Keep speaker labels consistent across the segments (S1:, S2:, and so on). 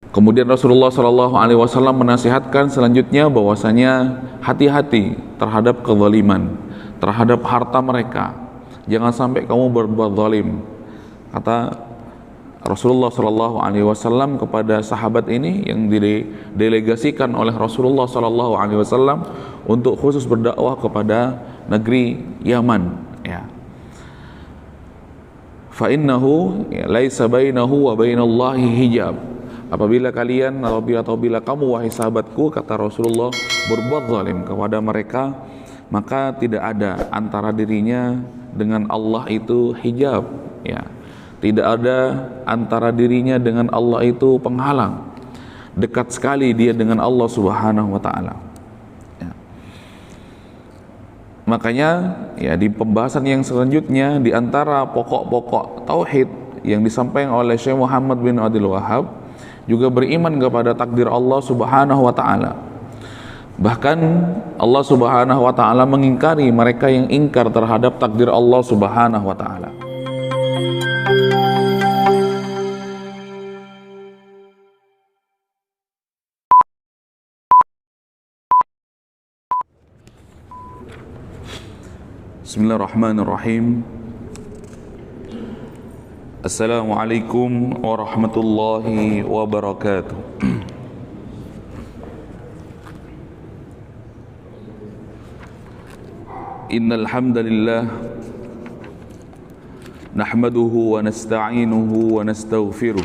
S1: Kemudian Rasulullah Shallallahu Alaihi Wasallam menasihatkan selanjutnya bahwasanya hati-hati terhadap kezaliman, terhadap harta mereka. Jangan sampai kamu berbuat zalim. Kata Rasulullah Shallallahu Alaihi Wasallam kepada sahabat ini yang didelegasikan oleh Rasulullah Shallallahu Alaihi Wasallam untuk khusus berdakwah kepada negeri Yaman. Ya. Fa innahu laisa bainahu wa bainallahi hijab. Apabila kamu wahai sahabatku, kata Rasulullah, berbuat zalim kepada mereka, maka tidak ada antara dirinya dengan Allah itu hijab, ya. Tidak ada antara dirinya dengan Allah itu penghalang. Dekat sekali dia dengan Allah Subhanahu wa taala. Ya. Makanya ya di pembahasan yang selanjutnya, di antara pokok-pokok tauhid yang disampaikan oleh Syekh Muhammad bin Abdul Wahhab, juga beriman kepada takdir Allah Subhanahu wa taala. Bahkan Allah Subhanahu wa taala mengingkari mereka yang ingkar terhadap takdir Allah Subhanahu wa taala. Bismillahirrahmanirrahim. Assalamualaikum warahmatullahi wabarakatuh. Innal hamdalillah nahmaduhu wa nasta'inuhu wa nastaghfiruh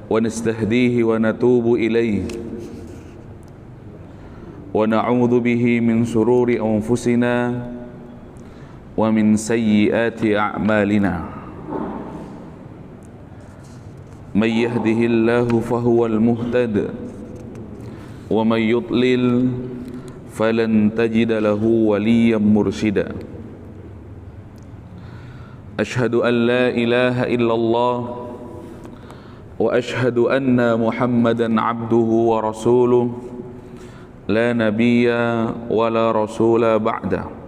S1: wa nastahdihi wa natubu ilayhi wa na'udzu bihi min shururi anfusina wa min sayyiati a'malina. May yahdihillahu fahuwal muhtad wa may yudlil falan tajida lahu waliyyan mursyida. Ashhadu an la ilaha illallah wa ashhadu anna Muhammadan abduhu wa rasuluh la nabiyya wa la rasula ba'da.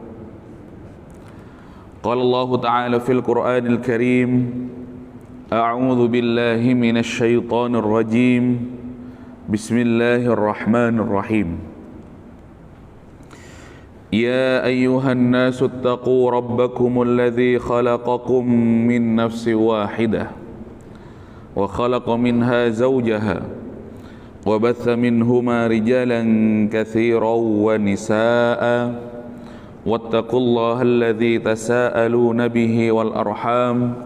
S1: Qala Allah Ta'ala fil Qur'anil Karim, a'udzu billahi minasy syaithanir rajim. Bismillahirrahmanirrahim. Ya ayyuhan nasu ittaqu rabbakumul ladzi khalaqakum min nafsin wahidah wa khalaqa minha zawjaha wa batha minhuma rijalan katsiran wa nisaa'a wattaqullaha alladzi tasaaluna bihi wal arham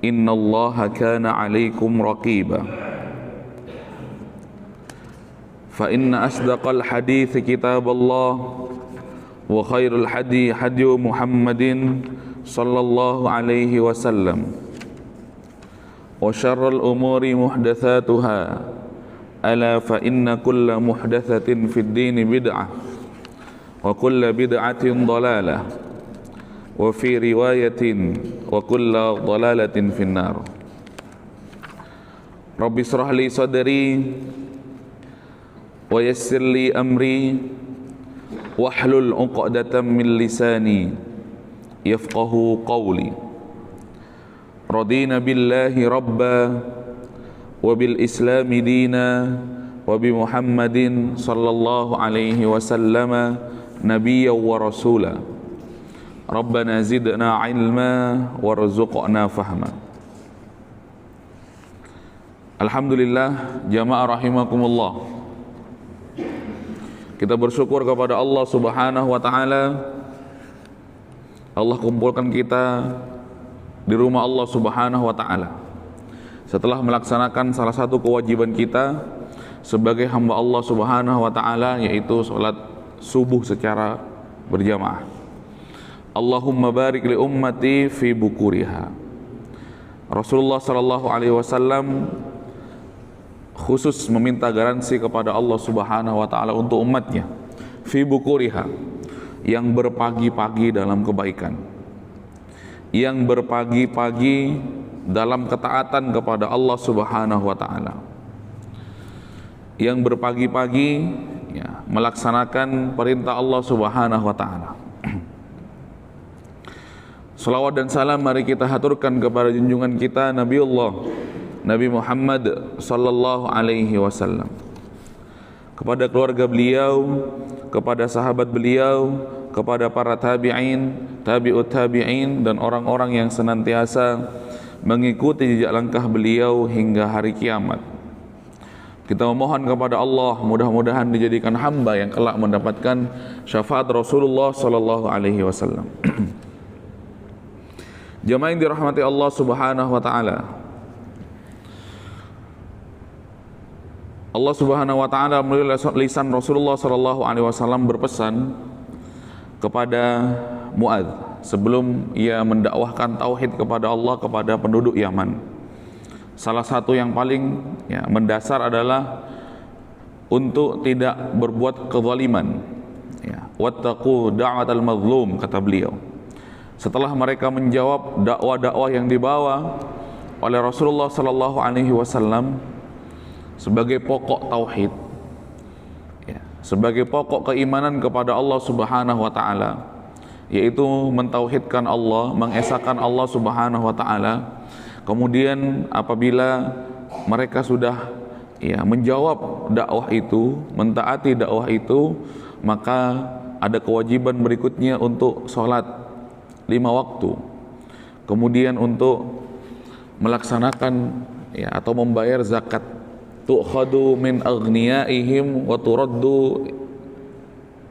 S1: innallaha kana 'alaikum raqiba. Fa inna asdaqal hadiits kitaballah wa khairul hadi hadi Muhammadin sallallahu alaihi wasallam wa syarrul umuri muhdatsatuha ala fa inna kulla muhdatsatin fid dini bid'ah wa kulla bid'atin dalalah wa fi riwayatin wa kulla dalalatin finnar. Rabbi shrah li sadri wa yassir li amri wahlul 'uqdatam min lisani yafqahu qawli. Radina billahi rabba wa bil islami dina wa bi Muhammadin sallallahu alaihi wasallama nabiyya wa rasula. Rabbana zidna ilma warzuqna fahma. Alhamdulillah, jamaah rahimakumullah. Kita bersyukur kepada Allah Subhanahu wa taala. Allah kumpulkan kita di rumah Allah Subhanahu wa taala setelah melaksanakan salah satu kewajiban kita sebagai hamba Allah Subhanahu wa taala, yaitu salat subuh secara berjamaah. Allahumma barik li ummati fi bukuriha. Rasulullah sallallahu alaihi wasallam khusus meminta garansi kepada Allah Subhanahu wa taala untuk umatnya, fi bukuriha, yang berpagi-pagi dalam kebaikan, yang berpagi-pagi dalam ketaatan kepada Allah Subhanahu wa taala, yang berpagi-pagi ya, melaksanakan perintah Allah Subhanahu wa taala. Salawat dan salam mari kita haturkan kepada junjungan kita Nabiullah Nabi Muhammad sallallahu alaihi wasallam, kepada keluarga beliau, kepada sahabat beliau, kepada para tabi'in, tabi'ut tabi'in, dan orang-orang yang senantiasa mengikuti jejak langkah beliau hingga hari kiamat. Kita memohon kepada Allah mudah-mudahan dijadikan hamba yang kelak mendapatkan syafaat Rasulullah sallallahu alaihi wasallam. Jamaah yang dirahmati Allah Subhanahu wa taala. Allah Subhanahu wa taala melalui lisan Rasulullah sallallahu alaihi wasallam berpesan kepada Muadz sebelum ia mendakwahkan tauhid kepada Allah kepada penduduk Yaman. Salah satu yang paling mendasar adalah untuk tidak berbuat kezaliman. Wattaqu da'watal mazlum, kata beliau. Setelah mereka menjawab dakwah-dakwah yang dibawa oleh Rasulullah sallallahu alaihi wasallam sebagai pokok tauhid, sebagai pokok keimanan kepada Allah Subhanahu wa taala, yaitu mentauhidkan Allah, mengesahkan Allah Subhanahu wa taala. Kemudian apabila mereka sudah menjawab dakwah itu, mentaati dakwah itu, maka ada kewajiban berikutnya untuk sholat 5 waktu. Kemudian untuk melaksanakan atau membayar zakat, tu'khadu min aghniyaihim wa turaddu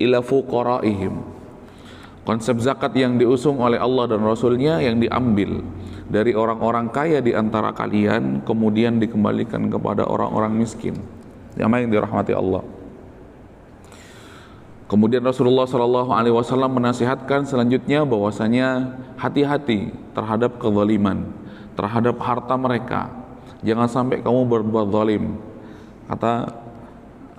S1: ila fuqaraihim. Konsep zakat yang diusung oleh Allah dan Rasulnya yang diambil dari orang-orang kaya di antara kalian, kemudian dikembalikan kepada orang-orang miskin. Yang dirahmati Allah. Kemudian Rasulullah sallallahu alaihi wasallam menasihatkan selanjutnya bahwasanya hati-hati terhadap kezaliman, terhadap harta mereka. Jangan sampai kamu berbuat zalim. Kata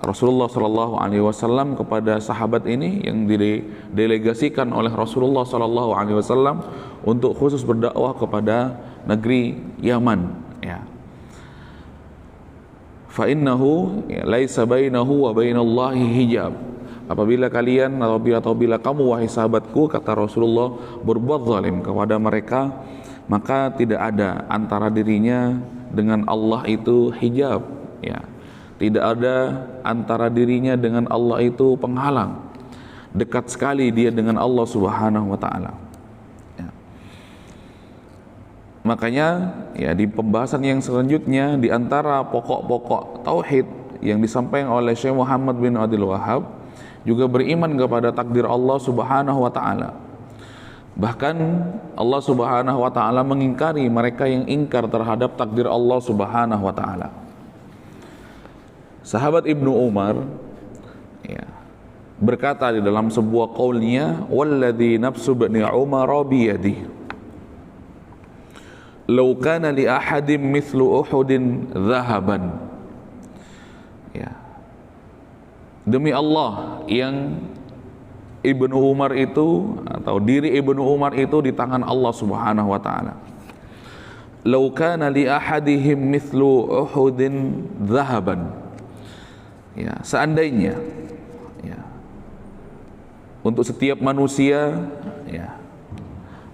S1: Rasulullah sallallahu alaihi wasallam kepada sahabat ini yang didelegasikan oleh Rasulullah sallallahu alaihi wasallam untuk khusus berdakwah kepada negeri Yaman, Fa innahu laisa bainahu wa bainallahi hijab. Apabila kamu wahai sahabatku, kata Rasulullah, berbuat zalim kepada mereka, maka tidak ada antara dirinya dengan Allah itu hijab, Tidak ada antara dirinya dengan Allah itu penghalang. Dekat sekali dia dengan Allah Subhanahu wa taala. Makanya di pembahasan yang selanjutnya, di antara pokok-pokok tauhid yang disampaikan oleh Syekh Muhammad bin Abdul Wahhab juga beriman kepada takdir Allah Subhanahu wa taala. Bahkan Allah Subhanahu wa taala mengingkari mereka yang ingkar terhadap takdir Allah Subhanahu wa taala. Sahabat Ibnu Umar berkata di dalam sebuah qaulnya, "Walladzi nafsu ibni Umar biyadihi, law kana li ahadin mithlu Uhudin dhahaban." Demi Allah yang Ibnu Umar itu, atau diri Ibnu Umar itu di tangan Allah Subhanahu wa taala. Law kana li ahadihim mithlu Uhudin dhahaban. Seandainya untuk setiap manusia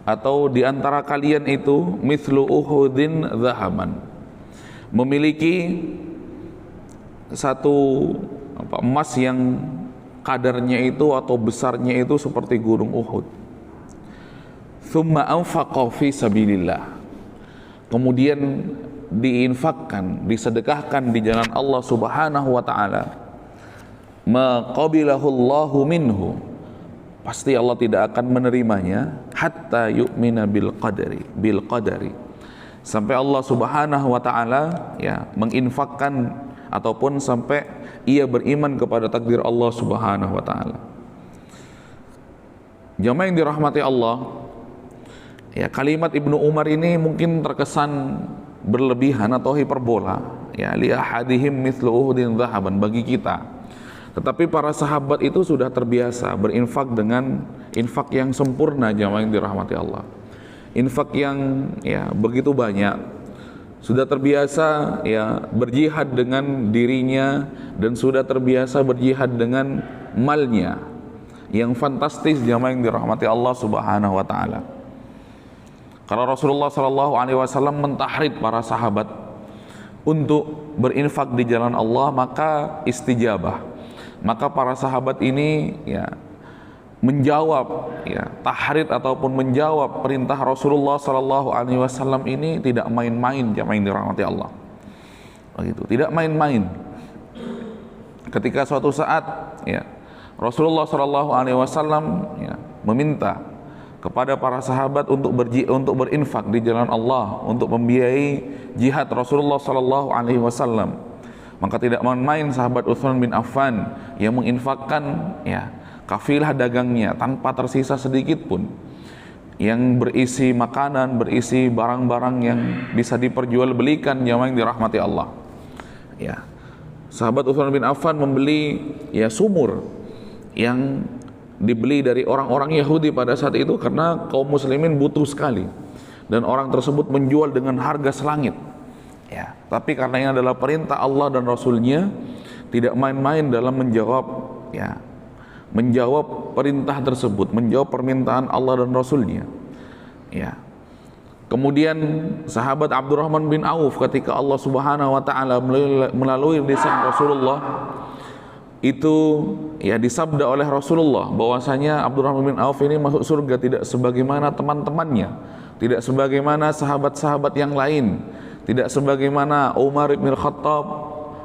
S1: atau di antara kalian itu mithlu Uhudin dhahaban, memiliki satu emas yang kadarnya itu atau besarnya itu seperti gunung Uhud. Thumma anfaqa fi sabilillah. Kemudian diinfakkan, disedekahkan di jalan Allah Subhanahu wa taala. Maqabilahu Allahu minhu. Pasti Allah tidak akan menerimanya hatta yu'mina bil qadari. Sampai Allah Subhanahu wa taala menginfakkan ataupun sampai ia beriman kepada takdir Allah Subhanahu wa taala. Jamaah yang dirahmati Allah, kalimat Ibnu Umar ini mungkin terkesan berlebihan atau hiperbola, li ahadihim mithlu Uhudin dhahaban bagi kita. Tetapi para sahabat itu sudah terbiasa berinfak dengan infak yang sempurna, jamaah yang dirahmati Allah. Infak yang begitu banyak. Sudah terbiasa berjihad dengan dirinya dan sudah terbiasa berjihad dengan malnya yang fantastis, jamaah yang dirahmati Allah Subhanahu wa taala. Karena Rasulullah sallallahu alaihi wasallam mentahrid para sahabat untuk berinfak di jalan Allah, maka istijabah. Maka para sahabat ini ya menjawab ya tahrid ataupun menjawab perintah Rasulullah sallallahu alaihi wasallam ini tidak main-main, jamaah yang dirahmati Allah. Begitu, tidak main-main. Ketika suatu saat ya Rasulullah sallallahu alaihi wasallam ya meminta kepada para sahabat untuk berinfak di jalan Allah, untuk membiayai jihad Rasulullah sallallahu alaihi wasallam, maka tidak main-main sahabat Utsman bin Affan yang menginfakkan ya kafilah dagangnya tanpa tersisa sedikit pun, yang berisi makanan, berisi barang-barang yang bisa diperjualbelikan, jamaah yang dirahmati Allah. Ya, sahabat Utsman bin Affan membeli ya sumur yang dibeli dari orang-orang Yahudi pada saat itu karena kaum muslimin butuh sekali, dan orang tersebut menjual dengan harga selangit ya. Tapi karena ini adalah perintah Allah dan Rasulnya, tidak main-main dalam menjawab ya, menjawab perintah tersebut, menjawab permintaan Allah dan Rasulnya ya. Kemudian sahabat Abdurrahman bin Auf, ketika Allah subhanahu wa ta'ala melalui lisan Rasulullah itu ya disabda oleh Rasulullah bahwasanya Abdurrahman bin Auf ini masuk surga tidak sebagaimana teman-temannya, tidak sebagaimana sahabat-sahabat yang lain, tidak sebagaimana Umar bin Khattab,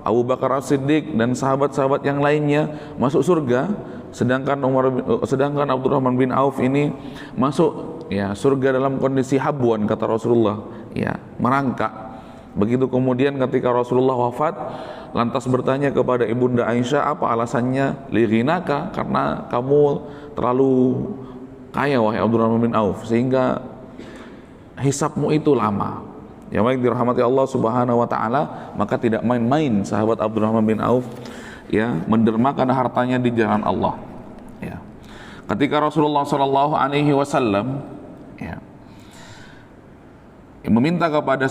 S1: Abu Bakar As-Siddiq dan sahabat-sahabat yang lainnya masuk surga, sedangkan Abdurrahman bin Auf ini masuk ya surga dalam kondisi habwan, kata Rasulullah, ya merangkak. Begitu kemudian ketika Rasulullah wafat, lantas bertanya kepada ibunda Aisyah, apa alasannya? Lighinaka, karena kamu terlalu kaya wahai Abdurrahman bin Auf sehingga hisabmu itu lama. Yang baik dirahmati Allah subhanahu wa ta'ala, maka tidak main-main sahabat Abdurrahman bin Auf ya mendermakan hartanya di jalan Allah ya. Ketika Rasulullah sallallahu alaihi wasallam ya meminta kepada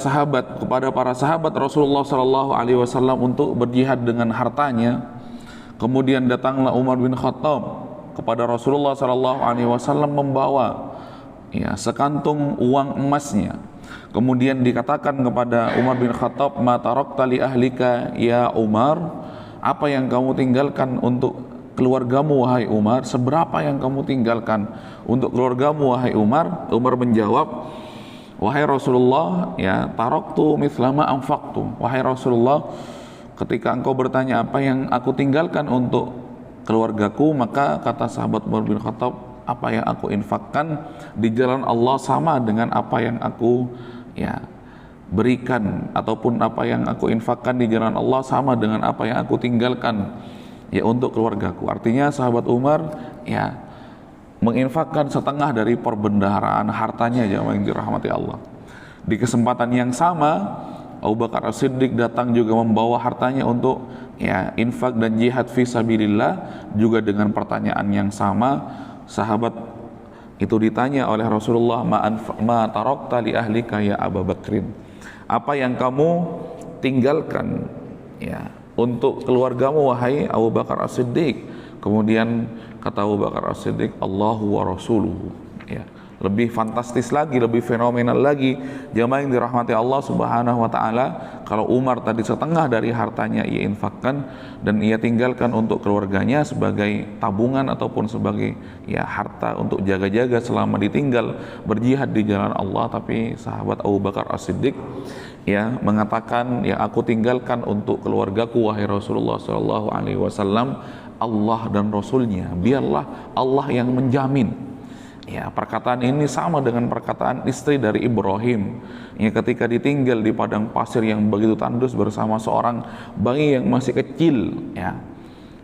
S1: para sahabat Rasulullah sallallahu alaihi wasallam untuk berjihad dengan hartanya, kemudian datanglah Umar bin Khattab kepada Rasulullah sallallahu alaihi wasallam membawa ya sekantung uang emasnya. Kemudian dikatakan kepada Umar bin Khattab, "Ma tarakta li ahlika ya Umar?" Apa yang kamu tinggalkan untuk keluargamu wahai Umar? Seberapa yang kamu tinggalkan untuk keluargamu wahai Umar? Umar menjawab, wahai Rasulullah, ya taraktu mithlama anfaqtu. Wahai Rasulullah, ketika engkau bertanya apa yang aku tinggalkan untuk keluargaku, maka kata sahabat Umar bin Khattab, apa yang aku infakkan di jalan Allah sama dengan apa yang aku ya berikan, ataupun apa yang aku infakkan di jalan Allah sama dengan apa yang aku tinggalkan ya untuk keluargaku. Artinya sahabat Umar ya menginfakkan setengah dari perbendaharaan hartanya, jamaah yang dirahmati Allah. Di kesempatan yang sama, Abu Bakar As-Siddiq datang juga membawa hartanya untuk ya infak dan jihad fi sabilillah, juga dengan pertanyaan yang sama. Sahabat itu ditanya oleh Rasulullah, ma tarakta li ahlika ya Abu Bakrin, apa yang kamu tinggalkan ya untuk keluargamu wahai Abu Bakar As-Siddiq? Kemudian kata Abu Bakar As-Siddiq, Allahu wa rasuluhu. Ya, lebih fantastis lagi, lebih fenomenal lagi, jamaah yang dirahmati Allah subhanahu wa ta'ala, kalau Umar tadi setengah dari hartanya ia infakkan dan ia tinggalkan untuk keluarganya sebagai tabungan ataupun sebagai ya harta untuk jaga-jaga selama ditinggal berjihad di jalan Allah. Tapi sahabat Abu Bakar As-Siddiq ya mengatakan, ya aku tinggalkan untuk keluargaku wahai Rasulullah sallallahu alaihi wasallam Allah dan Rasulnya, biarlah Allah yang menjamin. Ya, perkataan ini sama dengan perkataan istri dari Ibrahim yang ketika ditinggal di padang pasir yang begitu tandus bersama seorang bayi yang masih kecil ya,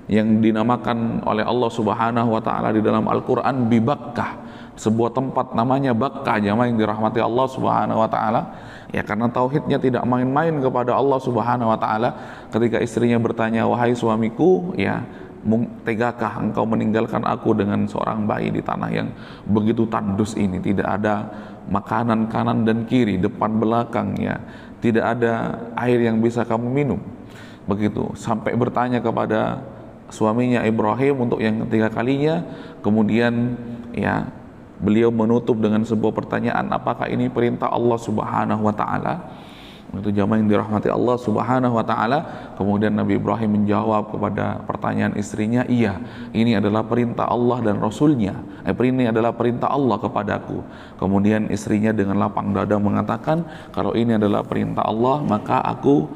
S1: yang dinamakan oleh Allah subhanahu wa ta'ala di dalam Al-Quran Bibakkah, sebuah tempat namanya Bakkah, jamaah yang dirahmati Allah subhanahu wa ta'ala ya, karena tauhidnya tidak main-main kepada Allah subhanahu wa ta'ala. Ketika istrinya bertanya, wahai suamiku ya, tegakah engkau meninggalkan aku dengan seorang bayi di tanah yang begitu tandus ini, tidak ada makanan kanan dan kiri, depan belakang ya, tidak ada air yang bisa kamu minum. Begitu sampai bertanya kepada suaminya Ibrahim untuk yang ketiga kalinya. Kemudian ya beliau menutup dengan sebuah pertanyaan, apakah ini perintah Allah subhanahu wa ta'ala? Itu jamaah yang dirahmati Allah Subhanahu wa taala. Kemudian Nabi Ibrahim menjawab kepada pertanyaan istrinya, "Iya, ini adalah perintah Allah dan Rasulnya. Ini adalah perintah Allah kepadaku." Kemudian istrinya dengan lapang dada mengatakan, "Kalau ini adalah perintah Allah, maka aku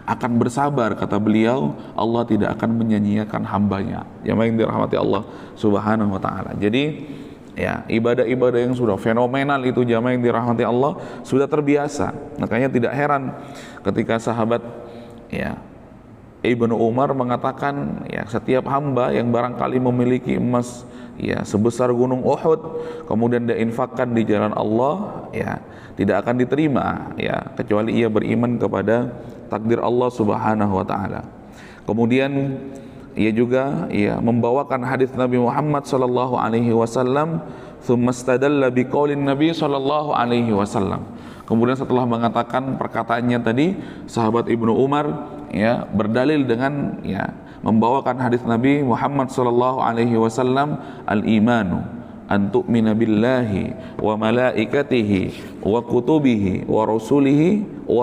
S1: akan bersabar." Kata beliau, Allah tidak akan menyanyiakan hambanya. Jamaah yang dirahmati Allah Subhanahu wa taala. Jadi ibadah-ibadah yang sudah fenomenal itu, jamaah yang dirahmati Allah, sudah terbiasa. Makanya tidak heran ketika sahabat Ibnu Umar mengatakan, setiap hamba yang barangkali memiliki emas sebesar gunung Uhud, kemudian dia infakkan di jalan Allah, tidak akan diterima kecuali ia beriman kepada takdir Allah Subhanahu wa taala. Kemudian ia juga membawakan hadis Nabi Muhammad sallallahu alaihi wasallam, "Tsumma istadalla biqaulin Nabi sallallahu alaihi wasallam." Kemudian setelah mengatakan perkataannya tadi, sahabat Ibnu Umar berdalil dengan membawakan hadis Nabi Muhammad sallallahu alaihi wasallam, "Al-imanu an tu'mina billahi wa malaikatihi wa kutubihi wa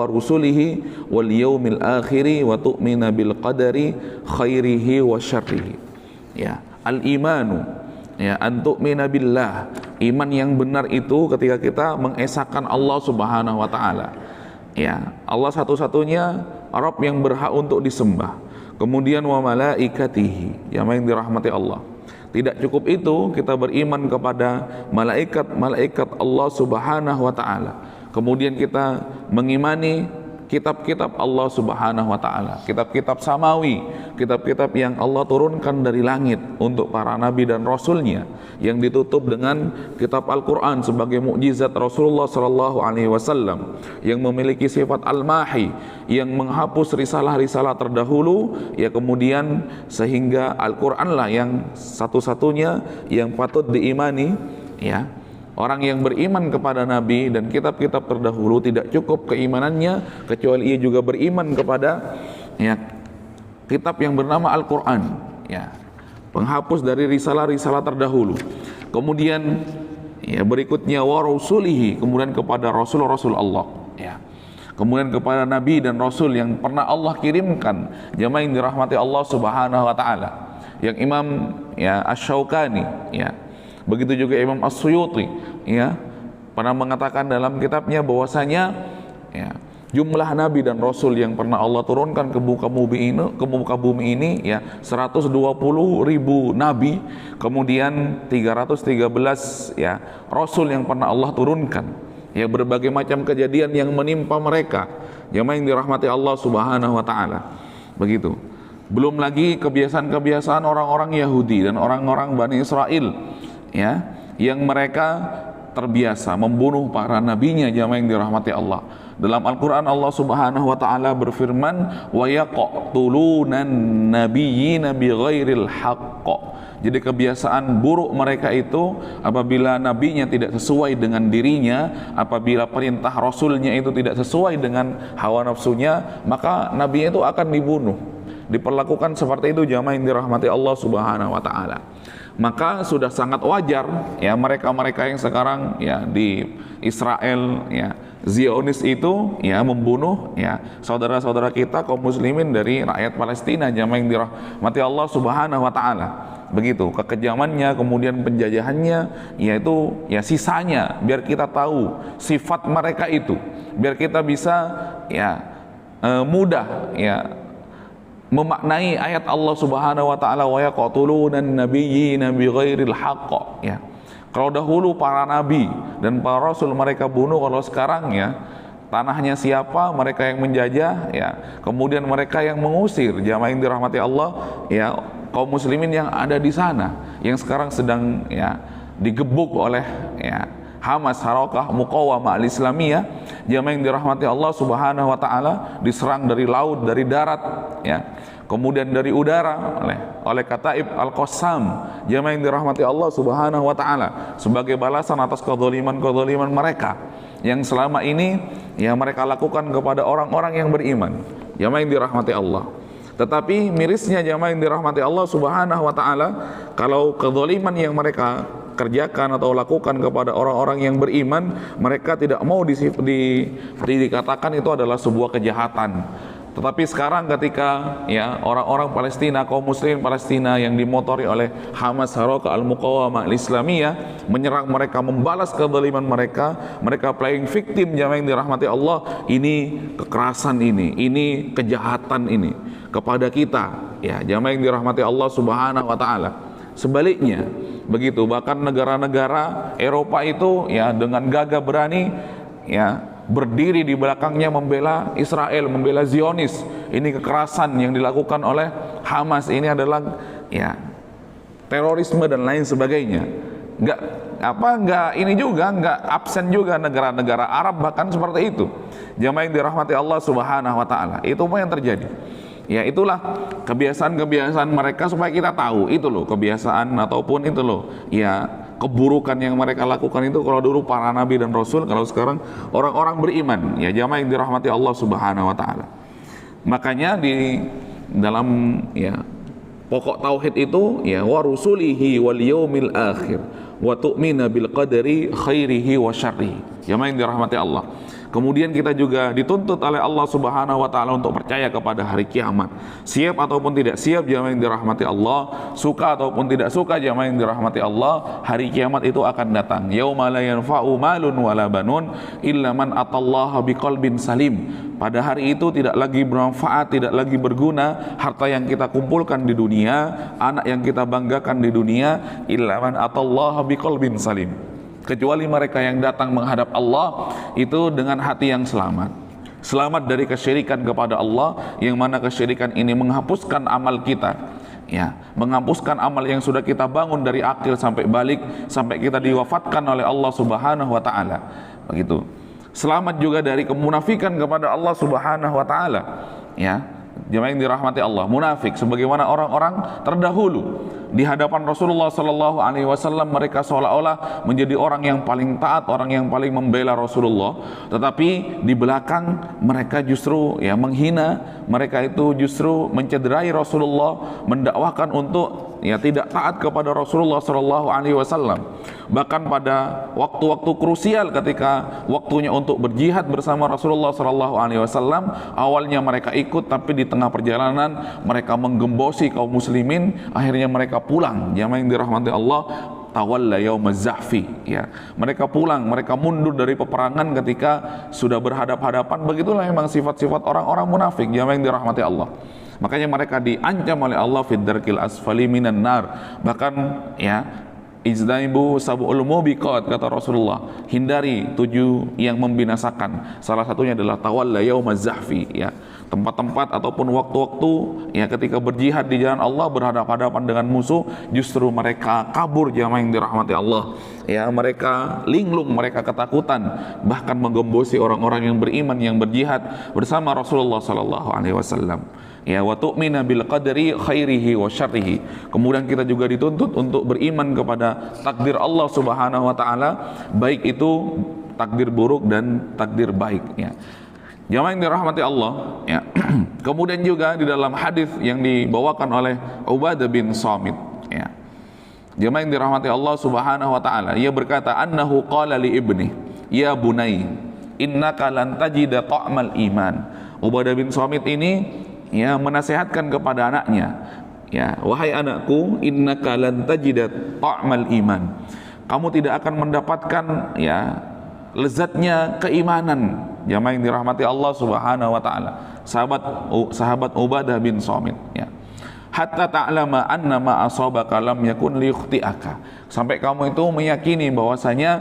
S1: rusulihi wal yaumil akhiri wa tu'mina bil qadari khairihi wa syarrihi." Al-imanu an tu'mina billah, iman yang benar itu ketika kita mengesahkan Allah Subhanahu wa taala. Allah satu-satunya Rabb yang berhak untuk disembah. Kemudian wa malaikatihi, yang dirahmati Allah. Tidak cukup itu, kita beriman kepada malaikat-malaikat Allah Subhanahu wa taala. Kemudian kita mengimani kitab-kitab Allah Subhanahu wa taala, kitab-kitab samawi, kitab-kitab yang Allah turunkan dari langit untuk para nabi dan rasulnya, yang ditutup dengan kitab Al-Quran sebagai mukjizat Rasulullah sallallahu alaihi wasallam, yang memiliki sifat al-mahi, yang menghapus risalah-risalah terdahulu, kemudian sehingga Al-Quran lah yang satu-satunya yang patut diimani. Orang yang beriman kepada Nabi dan kitab-kitab terdahulu tidak cukup keimanannya, kecuali ia juga beriman kepada kitab yang bernama Al-Quran, penghapus dari risalah-risalah terdahulu. Kemudian berikutnya wa rasulihi, kemudian kepada rasul-rasul Allah, kemudian kepada nabi dan rasul yang pernah Allah kirimkan. Jamaah yang dirahmati Allah Subhanahu wa taala, yang Imam Asy-Syaukani, begitu juga Imam As-Suyuti pernah mengatakan dalam kitabnya bahwasanya jumlah nabi dan rasul yang pernah Allah turunkan ke muka bumi ini 120.000 nabi, kemudian 313 rasul yang pernah Allah turunkan, berbagai macam kejadian yang menimpa mereka. Jamaah yang dirahmati Allah Subhanahu wa taala. Begitu. Belum lagi kebiasaan-kebiasaan orang-orang Yahudi dan orang-orang Bani Israel, yang mereka terbiasa membunuh para nabinya. Jamaah yang dirahmati Allah, dalam Al-Quran Allah Subhanahu wa taala berfirman, "Wa yaqtulunan nabiyyina bighairil haqq." Jadi kebiasaan buruk mereka itu, apabila nabinya tidak sesuai dengan dirinya, apabila perintah rasulnya itu tidak sesuai dengan hawa nafsunya, maka nabinya itu akan dibunuh. Diperlakukan seperti itu, jamaah yang dirahmati Allah Subhanahu wa taala. Maka sudah sangat wajar mereka-mereka yang sekarang di Israel, Zionis itu membunuh saudara-saudara kita kaum muslimin dari rakyat Palestina. Jamaah yang dirahmati Allah Subhanahu wa taala. Begitu kekejamannya, kemudian penjajahannya, yaitu sisanya, biar kita tahu sifat mereka itu, biar kita bisa mudah memaknai ayat Allah Subhanahu wa taala, wa yaqtulunan nabiyyina bighairil haqq. Kalau dahulu para nabi dan para rasul mereka bunuh, kalau sekarang tanahnya siapa, mereka yang menjajah, kemudian mereka yang mengusir. Jamaah yang dirahmati Allah, kaum muslimin yang ada di sana, yang sekarang sedang digebuk oleh Hamas, Harakah Muqawamah Al-Islamiyah. Jamaah yang dirahmati Allah Subhanahu wa taala, diserang dari laut, dari darat, kemudian dari udara oleh Kataib Al-Qassam. Jamaah yang dirahmati Allah Subhanahu wa taala, sebagai balasan atas kezaliman-kezaliman mereka yang selama ini mereka lakukan kepada orang-orang yang beriman. Jamaah yang dirahmati Allah. Tetapi mirisnya jamaah yang dirahmati Allah Subhanahu wa taala, kalau kezaliman yang mereka kerjakan atau lakukan kepada orang-orang yang beriman, mereka tidak mau dikatakan itu adalah sebuah kejahatan. Tetapi sekarang ketika ya orang-orang Palestina, kaum muslimin Palestina yang dimotori oleh Hamas, Harakah Al-Muqawamah Al-Islamiyah, menyerang mereka, membalas kezaliman mereka, mereka playing victim, jamaah yang dirahmati Allah, ini kekerasan ini kejahatan ini kepada kita, ya jamaah yang dirahmati Allah Subhanahu wa taala. Sebaliknya begitu, bahkan negara-negara Eropa itu ya dengan gagah berani ya berdiri di belakangnya membela Israel, membela Zionis. Ini kekerasan yang dilakukan oleh Hamas ini adalah ya terorisme dan lain sebagainya. Enggak absen juga negara-negara Arab bahkan seperti itu. Jamaah yang dirahmati Allah Subhanahu wa taala. Itu apa yang terjadi? Ya itulah kebiasaan-kebiasaan mereka supaya kita tahu itu loh kebiasaan ataupun itu loh ya keburukan yang mereka lakukan itu. Kalau dulu para nabi dan rasul, kalau sekarang orang-orang beriman, ya jamaah yang dirahmati Allah Subhanahu wa taala. Makanya di dalam ya pokok tauhid itu ya wa rusulihi wal yaumil akhir wa tu'mina bil qadari khairihi wa syarrihi. Jamaah yang dirahmati Allah. Kemudian kita juga dituntut oleh Allah Subhanahu wa taala untuk percaya kepada hari kiamat. Siap ataupun tidak siap jamaah yang dirahmati Allah, suka ataupun tidak suka jamaah yang dirahmati Allah, hari kiamat itu akan datang. Yauma la yanfa'u malun wala banun illa man atallaha biqalbin salim. Pada hari itu tidak lagi bermanfaat, tidak lagi berguna harta yang kita kumpulkan di dunia, anak yang kita banggakan di dunia, illa man atallaha biqalbin salim. Kecuali mereka yang datang menghadap Allah itu dengan hati yang selamat. Selamat dari kesyirikan kepada Allah, yang mana kesyirikan ini menghapuskan amal kita. Ya, menghapuskan amal yang sudah kita bangun dari akil sampai balik, sampai kita diwafatkan oleh Allah Subhanahu wa taala. Begitu. Selamat juga dari kemunafikan kepada Allah Subhanahu wa taala. Ya, jemaah yang dirahmati Allah, munafik sebagaimana orang-orang terdahulu di hadapan Rasulullah sallallahu alaihi wasallam, mereka seolah-olah menjadi orang yang paling taat, orang yang paling membela Rasulullah, tetapi di belakang mereka justru ya menghina, mereka itu justru mencederai Rasulullah, mendakwakan untuk ya tidak taat kepada Rasulullah sallallahu alaihi wasallam. Bahkan pada waktu-waktu krusial ketika waktunya untuk berjihad bersama Rasulullah sallallahu alaihi wasallam, awalnya mereka ikut, tapi di tengah perjalanan mereka menggembosi kaum muslimin, akhirnya mereka pulang. Jamaah yang dirahmati Allah, tawalla yaumaz zahfi, ya. Mereka pulang, mereka mundur dari peperangan ketika sudah berhadap-hadapan. Begitulah memang sifat-sifat orang-orang munafik, jamaah yang dirahmati Allah. Makanya mereka diancam oleh Allah fid darkil asfali minan nar. Bahkan ya ijtanibu sab'ul mubiqat, kata Rasulullah, hindari 7 yang membinasakan. Salah satunya adalah tawalla yaumaz zahfi, ya. Tempat-tempat ataupun waktu-waktu ya ketika berjihad di jalan Allah, berhadapan-hadapan dengan musuh, justru mereka kabur, jamaah yang dirahmati Allah. Ya, mereka linglung, mereka ketakutan, bahkan menggembosi orang-orang yang beriman yang berjihad bersama Rasulullah sallallahu alaihi wasallam. Ya, wa tu'mina bil qadri khairihi wa syarrihi. Kemudian kita juga dituntut untuk beriman kepada takdir Allah Subhanahu wa taala, baik itu takdir buruk dan takdir baik, ya. Jamaah yang dirahmati Allah, ya. Kemudian juga di dalam hadis yang dibawakan oleh Ubadah bin Samit, ya. Jamaah yang dirahmati Allah Subhanahu wa taala, ia berkata, annahu qala li ibni, ya bunai, innaka lan tajida ta'mal iman. Ubadah bin Samit ini ya menasihatkan kepada anaknya, ya, wahai anakku, innaka lan tajida ta'mal iman. Kamu tidak akan mendapatkan ya lezatnya keimanan. Jamaah yang dirahmati Allah Subhanahu wa taala, sahabat Ubadah bin Samit, ya. Hatta ta'lama anna ma asabaka lam yakun liyukhti'aka. Sampai kamu itu meyakini bahwasanya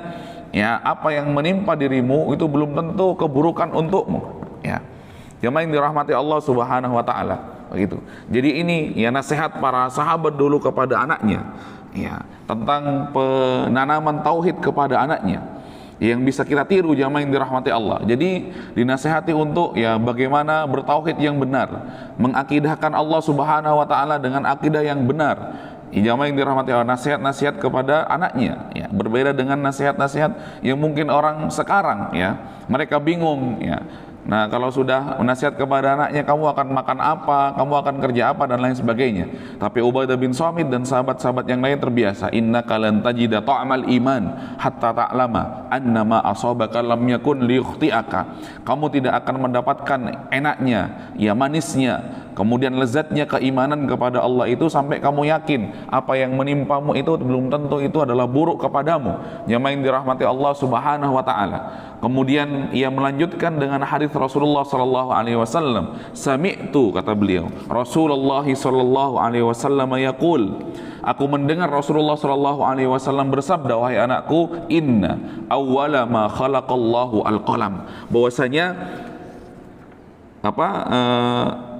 S1: ya apa yang menimpa dirimu itu belum tentu keburukan untukmu, ya. Jamaah yang dirahmati Allah Subhanahu wa taala, begitu. Jadi ini ya nasihat para sahabat dulu kepada anaknya, ya, tentang penanaman tauhid kepada anaknya yang bisa kita tiru, jamaah yang dirahmati Allah. Jadi dinasihati untuk ya bagaimana bertauhid yang benar, mengakidahkan Allah Subhanahu wa taala dengan akidah yang benar. Jamaah yang dirahmati Allah, nasihat-nasihat kepada anaknya, ya, berbeda dengan nasihat-nasihat yang mungkin orang sekarang, ya, mereka bingung, ya, Nah, kalau sudah nasihat kepada anaknya, kamu akan makan apa, kamu akan kerja apa, dan lain sebagainya. Tapi Ubadah bin Samit dan sahabat-sahabat yang lain terbiasa. Innaka lan tajida ta'mal iman hatta ta'lama annama asabaka lam yakun liyukhti'aka. Kamu tidak akan mendapatkan enaknya, ya manisnya, kemudian lezatnya keimanan kepada Allah itu sampai kamu yakin apa yang menimpamu itu belum tentu itu adalah buruk kepadamu. Jamaah yang dirahmati Allah Subhanahu wa taala. Kemudian ia melanjutkan dengan hadis Rasulullah sallallahu alaihi wasallam. Sami'tu, kata beliau, Rasulullah sallallahu alaihi wasallam yaqul, aku mendengar Rasulullah sallallahu alaihi wasallam bersabda, wahai anakku, inna awwala ma khalaqallahu al-qalam. Bahwasanya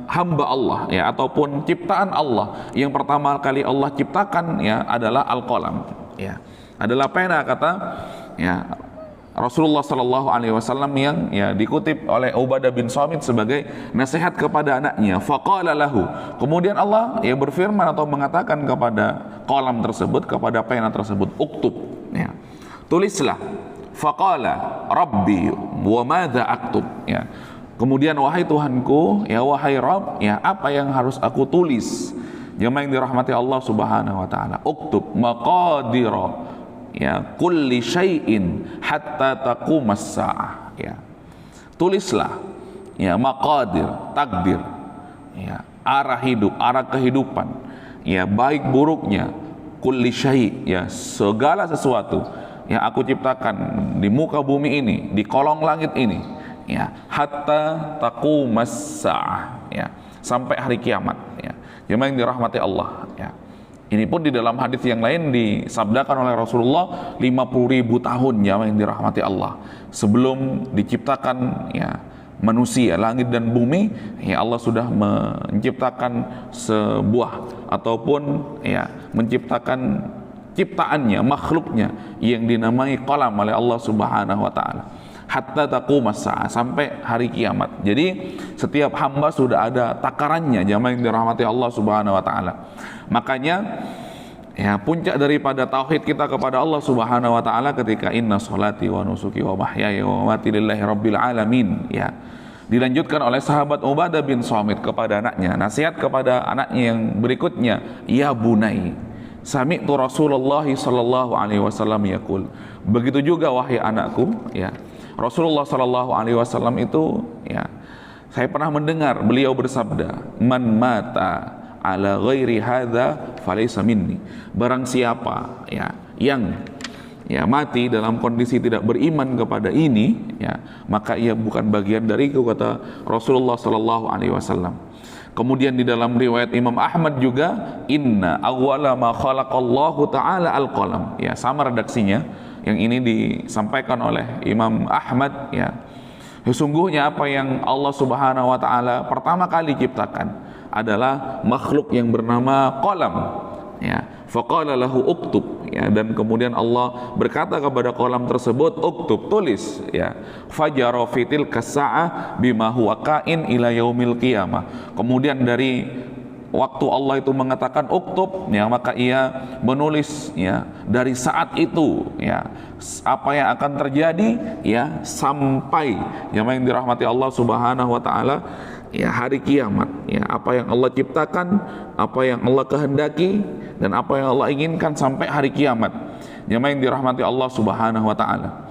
S1: hamba Allah, ya, ataupun ciptaan Allah yang pertama kali Allah ciptakan, ya, adalah al-qalam, ya, adalah pena, kata, ya, Rasulullah Sallallahu Alaihi Wasallam, yang, ya, dikutip oleh Ubadah bin Samit sebagai nasihat kepada anaknya. Faqala lahu, kemudian Allah, ya, berfirman atau mengatakan kepada qalam tersebut, kepada pena tersebut, uktub, ya, tulislah. Faqala Rabbi wa madza aktub, ya. Kemudian, wahai Tuhanku, ya, wahai Rabb, ya, apa yang harus aku tulis? Jemaah yang dirahmati Allah Subhanahu wa taala, uktub maqadira, ya, kulli syai'in hatta taqumas saah, ya. Tulislah, ya, maqadir, takdir, ya, arah hidup, arah kehidupan, ya, baik buruknya, kulli syai', ya, segala sesuatu yang aku ciptakan di muka bumi ini, di kolong langit ini, ya, hatta taqumas saah, ya, sampai hari kiamat, ya. Jemaah yang dirahmati Allah, ya. Ini pun di dalam hadis yang lain disabdakan oleh Rasulullah 50.000 tahun, jemaah yang dirahmati Allah, sebelum diciptakan, ya, manusia, langit dan bumi, ya, Allah sudah menciptakan sebuah ataupun, ya, menciptakan ciptaannya, makhluknya yang dinamai qalam oleh Allah Subhanahu wa taala. Hatta taqumas saah, sampai hari kiamat. Jadi setiap hamba sudah ada takarannya, jemaah yang dirahmati Allah Subhanahu wa taala. Makanya, ya, puncak daripada tauhid kita kepada Allah Subhanahu wa taala ketika inna sholati wa nusuki wa mahyaya wa mamati lillahi rabbil alamin, ya. Dilanjutkan oleh sahabat Ubadah bin Samit kepada anaknya, nasihat kepada anaknya yang berikutnya, ya bunai, sami'tu Rasulullah sallallahu alaihi wasallam yaqul. Begitu juga wahai anakku, ya, Rasulullah sallallahu alaihi wasallam itu, ya, saya pernah mendengar beliau bersabda, man mata ala ghairi hadza falaysa minni. Barang siapa, ya, yang, ya, mati dalam kondisi tidak beriman kepada ini, ya, maka ia bukan bagian dariku, kata Rasulullah sallallahu alaihi wasallam. Kemudian di dalam riwayat Imam Ahmad juga, inna awwala ma khalaqallahu ta'ala al-qalam, ya, sama redaksinya. Yang ini disampaikan oleh Imam Ahmad, ya. Sesungguhnya apa yang Allah Subhanahu wa taala pertama kali ciptakan adalah makhluk yang bernama qalam, ya. Faqala lahu uktub, ya, dan kemudian Allah berkata kepada qalam tersebut, uktub, tulis, ya. Fajara fitil kasa'ah bima huwa kain ila yaumil qiyamah. Kemudian dari waktu Allah itu mengatakan uktub, ya, maka ia menulis, ya, dari saat itu, ya, apa yang akan terjadi, ya, sampai, yang dirahmati Allah Subhanahu wa taala, ya, hari kiamat, ya, apa yang Allah ciptakan, apa yang Allah kehendaki, dan apa yang Allah inginkan sampai hari kiamat, yang dirahmati Allah Subhanahu wa taala.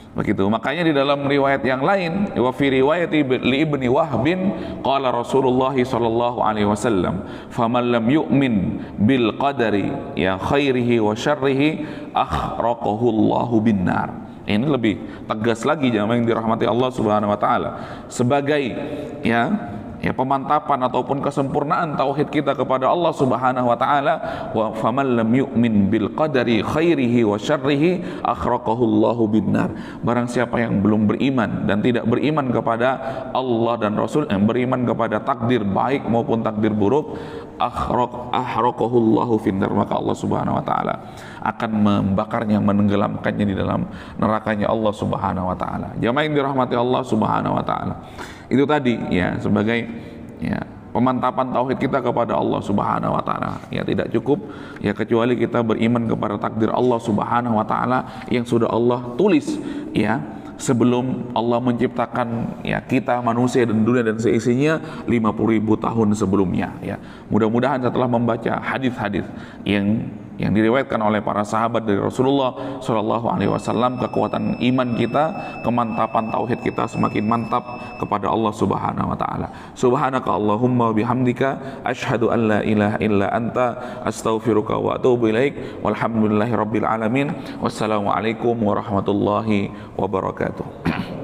S1: Begitu. Makanya di dalam riwayat yang lain, wa fi riwayati li ibni Wahbin qala Rasulullah sallallahu alaihi wasallam, faman lam yu'min bil qadari, ya, khairihi wa syarrihi akhraqahu Allahu bin nar. Ini lebih tegas lagi, jemaah yang dirahmati Allah Subhanahu wa taala, sebagai, ya, pemantapan ataupun kesempurnaan tauhid kita kepada Allah Subhanahu wa taala. Wa faman lam yu'min bil qadari khairihi wa syarrihi akhraqahu Allahu binnar. Barang siapa yang belum beriman dan tidak beriman kepada Allah dan Rasul, yang beriman kepada takdir baik maupun takdir buruk, akhraqahu Allahu finnar, maka Allah Subhanahu wa taala akan membakarnya, menenggelamkannya di dalam nerakanya Allah Subhanahu wa taala. Jamaah yang dirahmati Allah Subhanahu wa taala. Itu tadi, ya, sebagai, ya, pemantapan tauhid kita kepada Allah Subhanahu wa taala. Ya, tidak cukup, ya, kecuali kita beriman kepada takdir Allah Subhanahu wa taala yang sudah Allah tulis, ya, sebelum Allah menciptakan ya kita manusia dan dunia dan seisinya 50.000 tahun sebelumnya ya. Mudah-mudahan setelah membaca hadis-hadis yang diriwayatkan oleh para sahabat dari Rasulullah Shallallahu Alaihi Wasallam, kekuatan iman kita, kemantapan tauhid kita semakin mantap kepada Allah Subhanahu Wa Taala. Subhanaka Allahumma bihamdika, asyhadu an la ilaha illa anta, astaghfiruka wa atubu ilaik. Walhamdulillahi rabbil alamin. Wassalamualaikum warahmatullahi wabarakatuh.